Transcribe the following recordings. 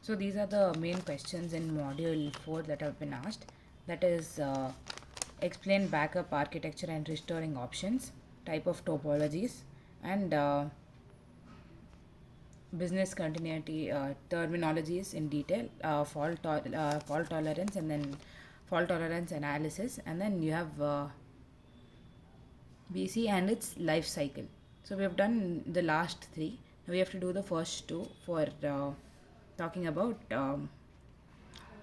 So these are the main questions in module 4 that have been asked. That is, explain backup architecture and restoring options, type of topologies, and business continuity terminologies in detail, fault tolerance, and then fault tolerance analysis, and then you have BC and its life cycle. So we have done the last three. Now we have to do the first two for talking about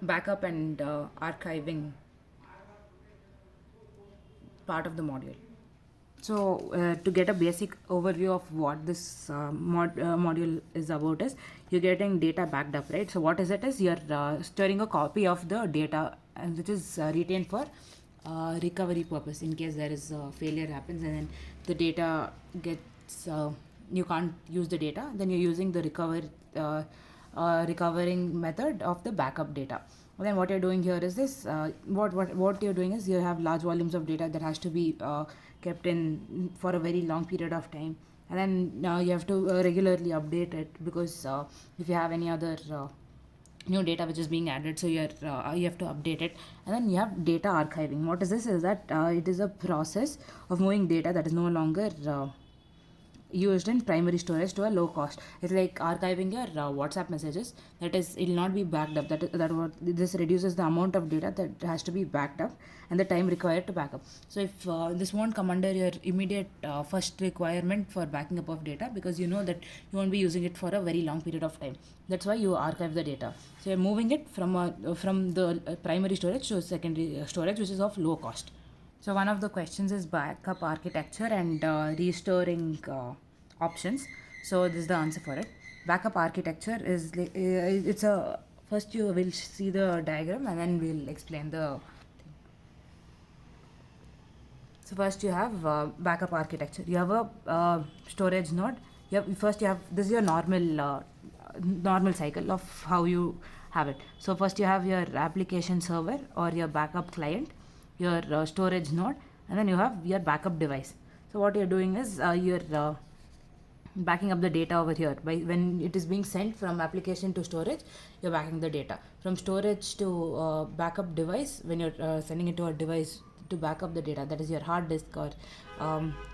backup and archiving part of the module. So, to get a basic overview of what this module is about is you're getting data backed up, right? So, what is it is you're storing a copy of the data which is retained for recovery purpose in case there is failure happens and then the data gets you can't use the data, then you're using the recovering method of the backup data. Then what you're doing here is this, what you're doing is you have large volumes of data that has to be kept in for a very long period of time, and then you have to regularly update it because if you have any other new data which is being added, so you have to update it. And then you have data archiving. What is this is that it is a process of moving data that is no longer used in primary storage to a low cost. It's like archiving your WhatsApp messages. That is, it will not be backed up. That what this reduces the amount of data that has to be backed up and the time required to back up. So if this won't come under your immediate first requirement for backing up of data, because you know that you won't be using it for a very long period of time. That's why you archive the data. So you're moving it from the primary storage to secondary storage, which is of low cost. So one of the questions is backup architecture and restoring options. So this is the answer for it. Backup architecture is it's a first you will see the diagram and then we'll explain the thing. So first you have backup architecture. You have a storage node. You have this is your normal cycle of how you have it. So first you have your application server or your backup client, your storage node, and then you have your backup device. So what you're doing is you're backing up the data over here. By when it is being sent from application to storage, you're backing the data from storage to backup device. When you're sending it to a device to back up the data, that is your hard disk or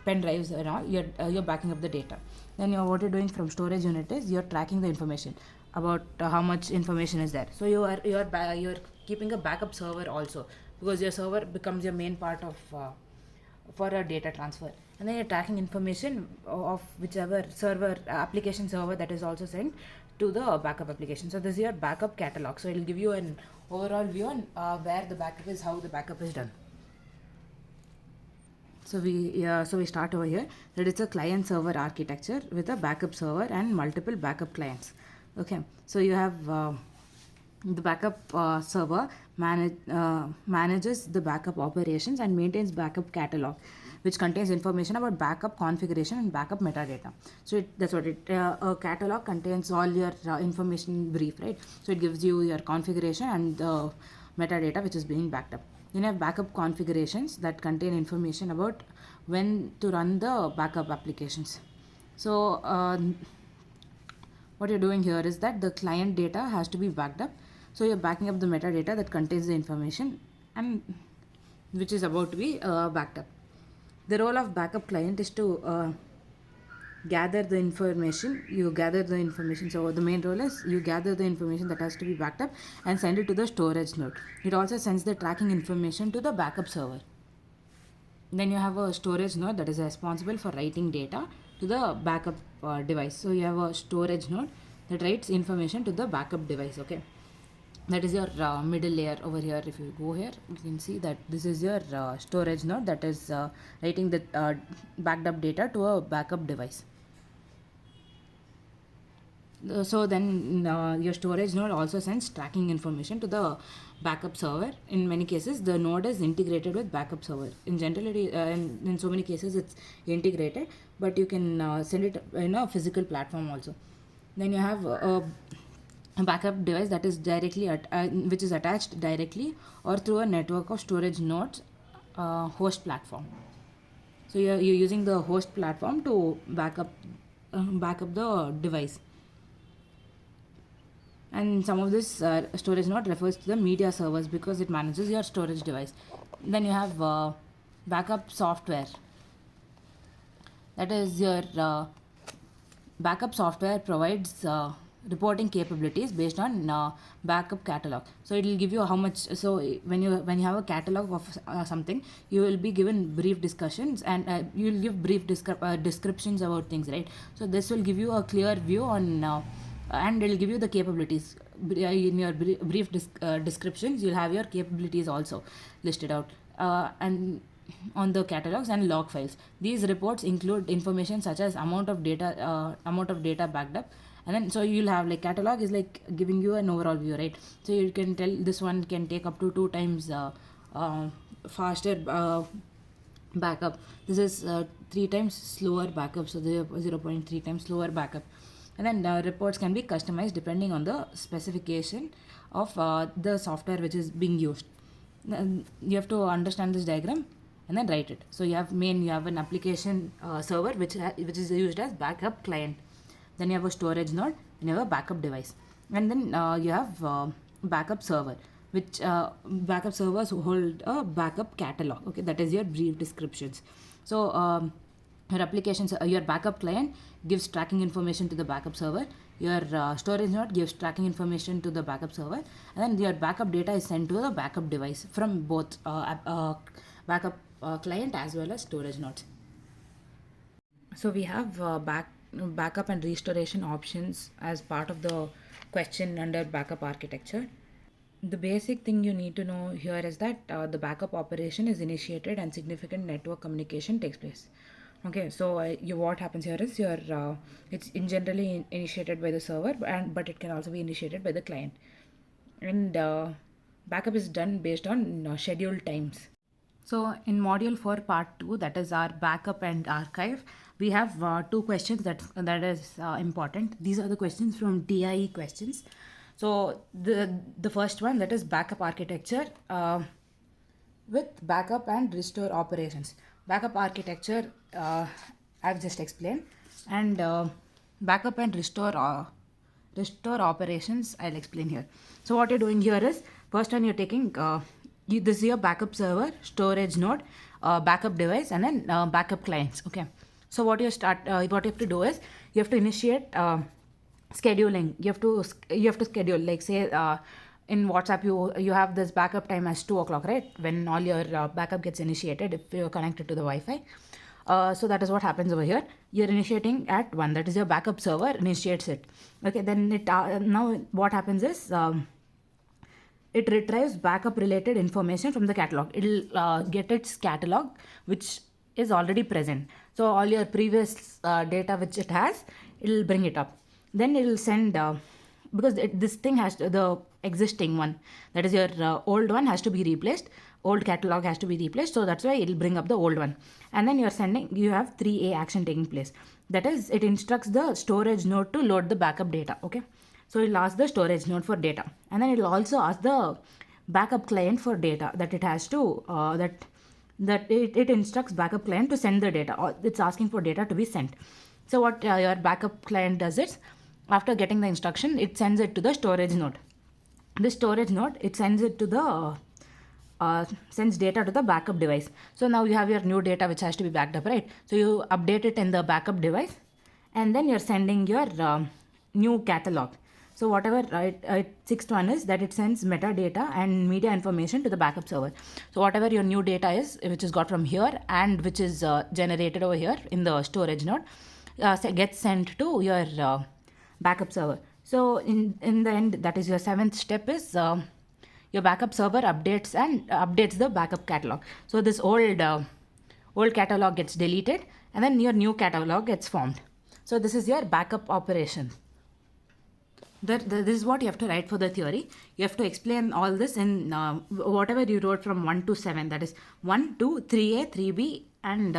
pen drives and all, you're backing up the data. Then what you're doing from storage unit is you're tracking the information about how much information is there. So you're keeping a backup server also, because your server becomes your main part of for a data transfer. And then you're tracking information of whichever server application server that is also sent to the backup application. So this is your backup catalog. So it will give you an overall view on where the backup is, how the backup is done. So we start over here that it's a client server architecture with a backup server and multiple backup clients. Okay, so you have the backup server manages the backup operations and maintains backup catalog, which contains information about backup configuration and backup metadata. So that's what it a catalog contains all your information brief, right? So it gives you your configuration and the metadata which is being backed up. Then you have backup configurations that contain information about when to run the backup applications. So what you're doing here is that the client data has to be backed up. So you're backing up the metadata that contains the information and which is about to be backed up. The role of backup client is to gather the information. You gather the information. So the main role is you gather the information that has to be backed up and send it to the storage node. It also sends the tracking information to the backup server. Then you have a storage node that is responsible for writing data to the backup device. So you have a storage node that writes information to the backup device. Okay, that is your middle layer over here. If you go here, you can see that this is your storage node that is writing the backed up data to a backup device. So then your storage node also sends tracking information to the backup server. In many cases the node is integrated with backup server. In generally in so many cases it's integrated, but you can send it in a physical platform also. Then you have a backup device that is directly which is attached directly or through a network of storage nodes host platform. So you're using the host platform to back up the device. And some of this storage node refers to the media servers because it manages your storage device. Then you have backup software. That is your backup software provides reporting capabilities based on backup catalog. So it will give you how much. So when you have a catalog of something, you will be given brief discussions, and you will give brief descriptions about things, right? So this will give you a clear view on and it will give you the capabilities. In your brief descriptions, you'll have your capabilities also listed out, and on the catalogs and log files. These reports include information such as amount of data backed up, and then so you'll have like catalog is like giving you an overall view, right? So you can tell this one can take up to 2 times faster backup. This is 3 times slower backup, so the 0.3 times slower backup. And then reports can be customized depending on the specification of the software which is being used. You have to understand this diagram and then write it. So you have an application server which is used as backup client. Then you have a storage node, and you have a backup device, and then you have backup server, which backup servers hold a backup catalog. Okay, that is your brief descriptions. So your applications, your backup client gives tracking information to the backup server. Your storage node gives tracking information to the backup server, and then your backup data is sent to the backup device from both backup client as well as storage nodes. So we have backup and restoration options as part of the question under backup architecture. The basic thing you need to know here is that the backup operation is initiated and significant network communication takes place. Okay, so what happens here is it's generally initiated by the server, but it can also be initiated by the client. And backup is done based on scheduled times. So in module 4 part 2, that is our backup and archive, we have 2 questions that is important. These are the questions from DIE questions. So the first one, that is backup architecture with backup and restore operations. Backup architecture I've just explained, and backup and restore operations I'll explain here. So what you're doing here is, first one you're taking this is your backup server, storage node, backup device, and then backup clients. Okay, so what you have to do is you have to initiate scheduling. You have to schedule, like say in WhatsApp you have this backup time as 2 o'clock, right? When all your backup gets initiated if you're connected to the Wi-Fi. So that is what happens over here. You're initiating at 1. That is your backup server initiates it. Okay, then it now what happens is it retrieves backup related information from the catalog. It'll get its catalog which is already present. So all your previous data which it has, it'll bring it up. Then it'll send because this thing has to, the existing one, that is your old one, has to be replaced. Old catalog has to be replaced, so that's why it'll bring up the old one. And then you have 3A action taking place. That is, it instructs the storage node to load the backup data. Okay, so it'll ask the storage node for data, and then it'll also ask the backup client for data that it has to it instructs backup client to send the data, or it's asking for data to be sent. So what your backup client does is, after getting the instruction, it sends it to the storage node. This storage node, it sends it to the sends data to the backup device. So now you have your new data which has to be backed up, right? So you update it in the backup device, and then you're sending your new catalog. So whatever sixth one is that it sends metadata and media information to the backup server. So whatever your new data is, which is got from here and which is generated over here in the storage node, gets sent to your backup server. So in the end, that is your 7th step is your backup server updates the backup catalog. So this old catalog gets deleted, and then your new catalog gets formed. So this is your backup operation. This is what you have to write for the theory. You have to explain all this in whatever you wrote from 1 to 7. That is 1, 2, 3A, 3B, and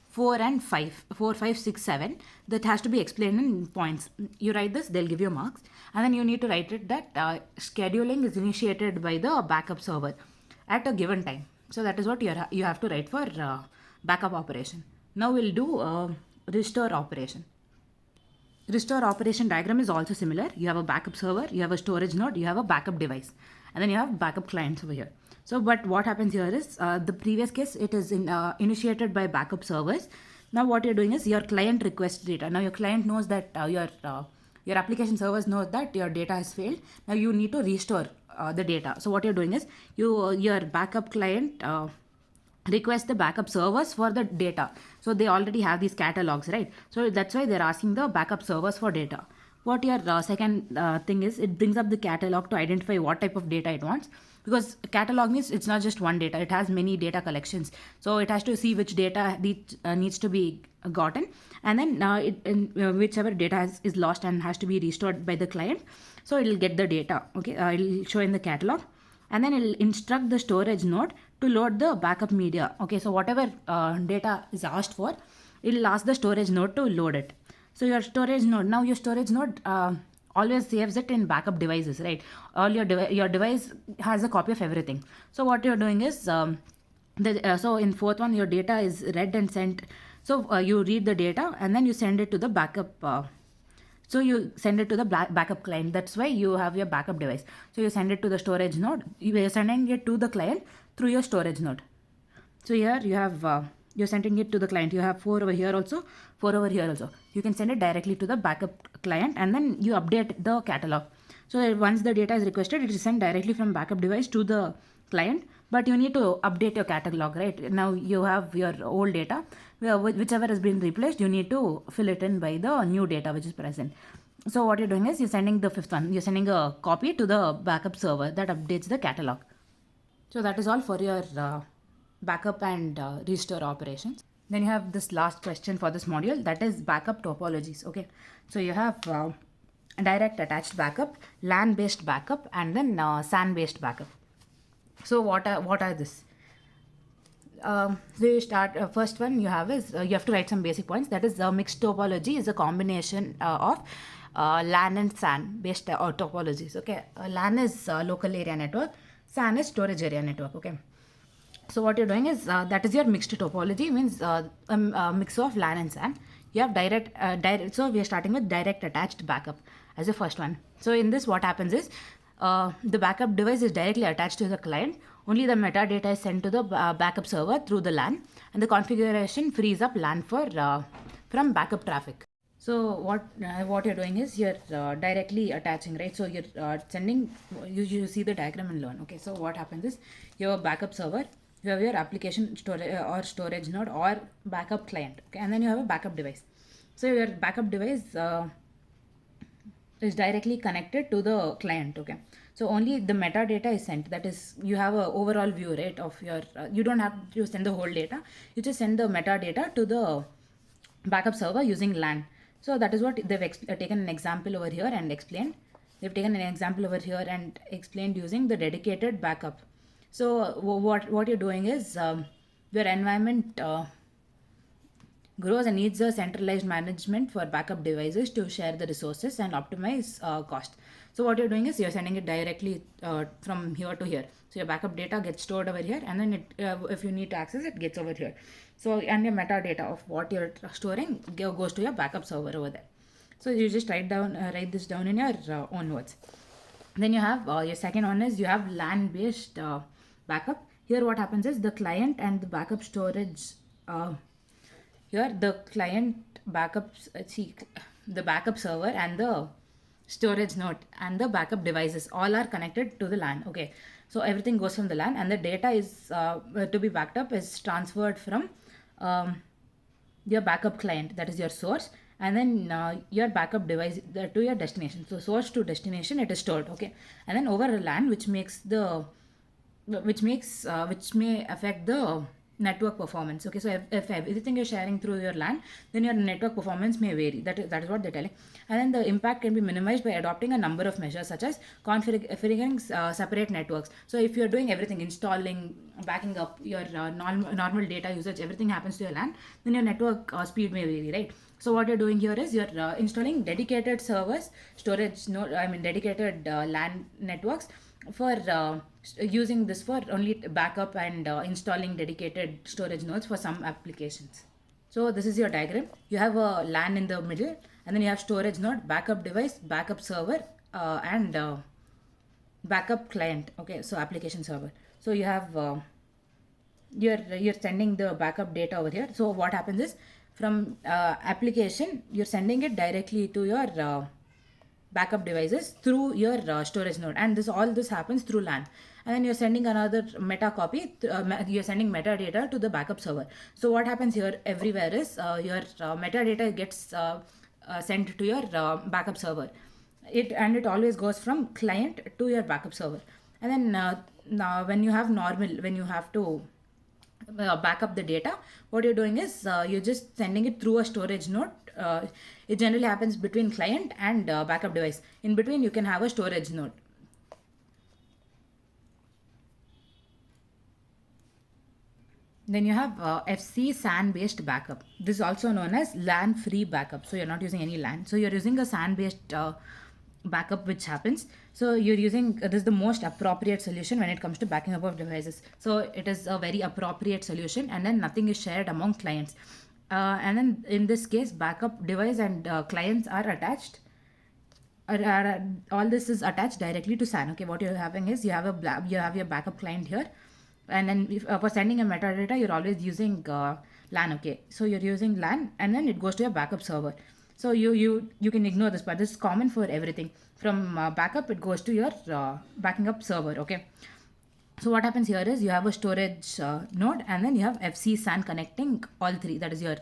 4 and 5. 4, 5, 6, 7. That has to be explained in points. You write this, they'll give you marks. And then you need to write it that scheduling is initiated by the backup server at a given time. So that is what you have to write for backup operation. Now we'll do restore operation. restore operation diagram is also similar. You have a backup server, you have a storage node, you have a backup device, and then you have backup clients over here. So, but what happens here is the previous case, it is initiated by backup servers. Now, what you're doing is your client requests data. Now, your client knows that your application servers knows that your data has failed. Now, you need to restore the data. So, what you're doing is your backup client request the backup servers for the data. So they already have these catalogs, right? So that's why they're asking the backup servers for data. What your second thing is, it brings up the catalog to identify what type of data it wants, because catalog means it's not just one data, it has many data collections. So it has to see which data needs to be gotten, and then whichever data is lost and has to be restored by the client, so it'll get the data. Okay, it'll show in the catalog, and then it'll instruct the storage node to load the backup media. Okay, so whatever data is asked for, it'll ask the storage node to load it. So your storage node always saves it in backup devices, right? All your device has a copy of everything. So what you're doing is so in fourth one, your data is read and sent. So you read the data and then you send it to the backup. So you send it to the backup client. That's why you have your backup device. So you send it to the storage node. You are sending it to the client through your storage node. So here you have you're sending it to the client. You have 4 over here also, 4 over here also. You can send it directly to the backup client, and then you update the catalog. So once the data is requested, it is sent directly from backup device to the client. But you need to update your catalog, right? Now you have your old data, whichever has been replaced, you need to fill it in by the new data which is present. So what you're doing is you're sending the fifth one. You're sending a copy to the backup server that updates the catalog. So that is all for your backup and restore operations. Then you have this last question for this module, that is backup topologies. Okay, so you have direct attached backup, LAN based backup, and then SAN based backup. So what are this? So you start first one you have is you have to write some basic points. That is mixed topology is a combination of LAN and SAN based topologies. Okay, LAN is local area network, SAN is storage area network. Okay, so what you're doing is that is your mixed topology, means a mix of LAN and SAN. You have direct. So we are starting with direct attached backup as the first one. So in this, what happens is the backup device is directly attached to the client. Only the metadata is sent to the backup server through the LAN, and the configuration frees up LAN from backup traffic. So what you're doing is you're directly attaching, right? So you're sending. You see the diagram and learn. Okay. So what happens is your backup server. You have your application storage node or backup client. Okay, and then you have a backup device. So your backup device is directly connected to the client. Okay, so only the metadata is sent. That is, you have a overall view, right, of your you don't have to send the whole data, you just send the metadata to the backup server using LAN. So that is what they've taken an example over here and explained. They've taken an example over here and explained using the dedicated backup. So what you're doing is your environment grows and needs a centralized management for backup devices to share the resources and optimize cost. So what you're doing is you're sending it directly from here to here. So your backup data gets stored over here, and then it, if you need to access it, gets over here. So and your metadata of what you're storing goes to your backup server over there. So you just write this down in your own words. Then you have your second one is you have LAN based backup. Here what happens is the client and the backup storage. Here the client backups, the backup server and the storage node and the backup devices all are connected to the LAN. Okay, so everything goes from the LAN, and the data is to be backed up is transferred from your backup client, that is your source, and then your backup device to your destination. So source to destination it is stored. Okay, and then over a LAN, which may affect the network performance. Okay, so if everything you're sharing through your LAN, then your network performance may vary. That is what they're telling. And then the impact can be minimized by adopting a number of measures, such as configuring separate networks. So if you're doing everything, installing, backing up your normal data usage, everything happens to your LAN, then your network speed may vary, right? So what you're doing here is you're installing dedicated servers, dedicated LAN networks for using this for only backup and installing dedicated storage nodes for some applications. So this is your diagram. You have a LAN in the middle, and then you have storage node, backup device, backup server, and backup client. Okay, so application server. So you have you're sending the backup data over here. So what happens is, from application, you're sending it directly to your backup devices through your storage node, and this happens through LAN. And then you're sending another meta copy, you're sending metadata to the backup server. So what happens here everywhere is, your metadata gets sent to your backup server. It always goes from client to your backup server. And then now when you have to back up the data, what you're doing is, you're just sending it through a storage node. It generally happens between client and backup device. In between, you can have a storage node. Then you have FC SAN based backup. This is also known as LAN free backup. So you're not using any LAN. So you're using a SAN based backup, which happens. So you're using this is the most appropriate solution when it comes to backing up of devices. So it is a very appropriate solution, and then nothing is shared among clients. And then in this case, backup device and clients are attached. All this is attached directly to SAN. Okay, what you're having is, you have your backup client here, and then for sending a metadata, you're always using LAN. Okay, so you're using LAN, and then it goes to your backup server. So you can ignore this part. This is common for everything. From backup, it goes to your backing up server. Okay. So what happens here is, you have a storage node, and then you have FC SAN connecting all three. That is your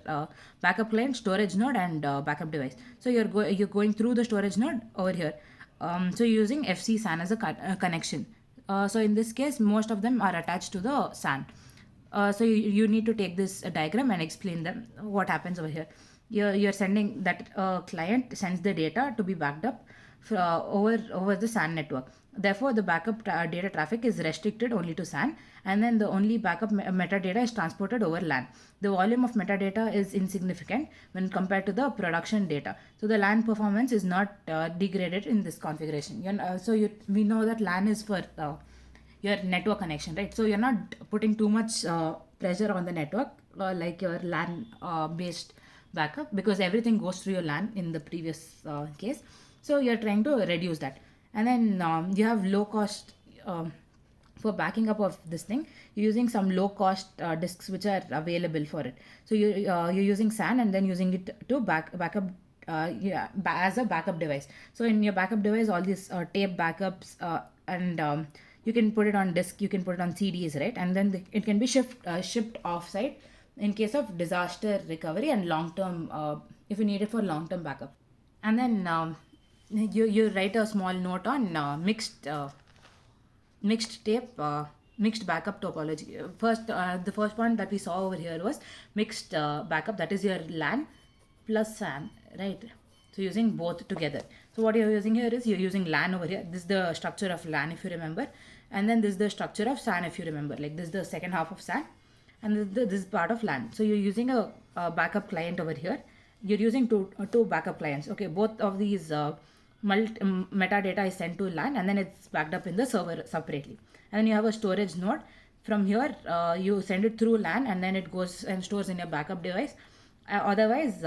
backup client, storage node, and backup device. So you're going through the storage node over here. So you're using FC SAN as a connection. So in this case, most of them are attached to the SAN. So you need to take this diagram and explain them what happens over here. You're sending that client sends the data to be backed up over the SAN network. Therefore, the backup data traffic is restricted only to SAN, and then the only backup metadata is transported over LAN. The volume of metadata is insignificant when compared to the production data. So the LAN performance is not degraded in this configuration. We know that LAN is for your network connection, right? So you're not putting too much pressure on the network like your LAN based backup, because everything goes through your LAN in the previous case. So you're trying to reduce that. And then you have low cost for backing up of this thing. You're using some low cost disks which are available for it. So you're using SAN, and then using it to backup as a backup device. So in your backup device, all these tape backups, and you can put it on disk, you can put it on CDs, right? And then it can be shipped offsite in case of disaster recovery and long term, if you need it for long term backup. And then you write a small note on mixed tape, mixed backup topology. The first point that we saw over here was mixed backup, that is your LAN plus SAN, right? So using both together. So what you're using here is, you're using LAN over here. This is the structure of LAN, if you remember, and then this is the structure of SAN, if you remember. Like, this is the second half of SAN, and this is part of LAN. So you're using a backup client over here. You're using two backup clients. Okay, both of these metadata is sent to LAN, and then it's backed up in the server separately. And then you have a storage node. From here, you send it through LAN, and then it goes and stores in your backup device. Otherwise,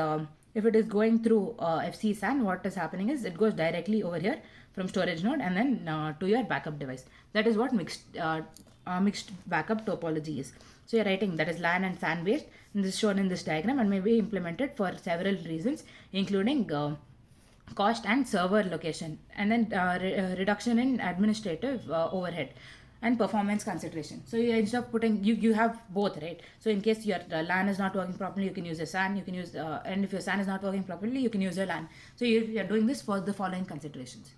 if it is going through FC SAN, what is happening is, it goes directly over here from storage node, and then to your backup device. That is what mixed backup topology is. So you're writing that is LAN and SAN based, and this is shown in this diagram, and may be implemented for several reasons, including cost and server location, and then reduction in administrative overhead and performance consideration. So you, instead of putting, you have both, right? So in case your LAN is not working properly, you can use your SAN. You can use and if your SAN is not working properly, you can use your LAN. So you're doing this for the following considerations.